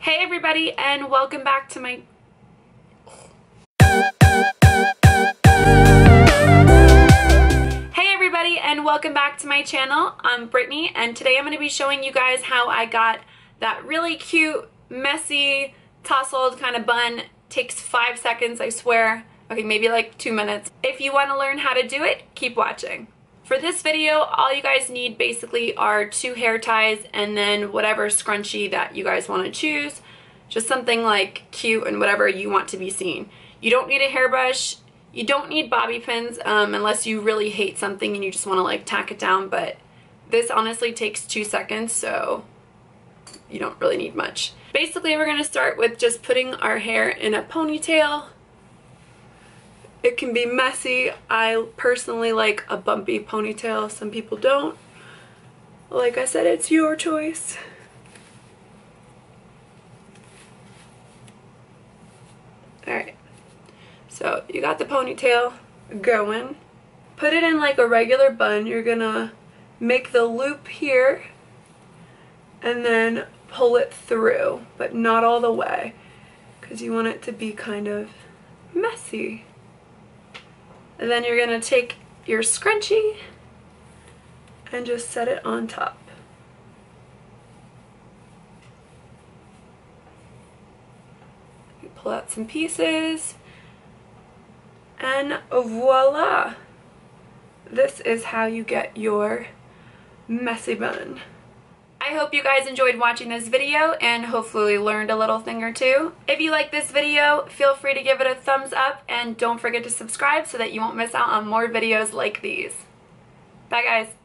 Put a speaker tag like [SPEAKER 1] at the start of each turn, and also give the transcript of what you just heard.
[SPEAKER 1] Hey everybody, and welcome back to my channel. I'm Brittany, and today I'm going to be showing you guys how I got that really cute, messy, tousled kind of bun. Takes 5 seconds, I swear. Okay, maybe like 2 minutes. If you want to learn how to do it, keep watching. For this video, all you guys need basically are 2 hair ties and then whatever scrunchie that you guys want to choose. Just something like cute and whatever you want to be seen. You don't need a hairbrush. You don't need bobby pins unless you really hate something and you just want to like tack it down, but this honestly takes 2 seconds, so you don't really need much. Basically, we're going to start with just putting our hair in a ponytail. It can be messy. I personally like a bumpy ponytail. Some people don't. Like I said, it's your choice. Alright, so you got the ponytail going. Put it in like a regular bun. You're gonna make the loop here and then pull it through, but not all the way because you want it to be kind of messy. And then you're gonna take your scrunchie and just set it on top. Pull out some pieces, and voila! This is how you get your messy bun. I hope you guys enjoyed watching this video and hopefully learned a little thing or two. If you like this video, feel free to give it a thumbs up and don't forget to subscribe so that you won't miss out on more videos like these. Bye guys!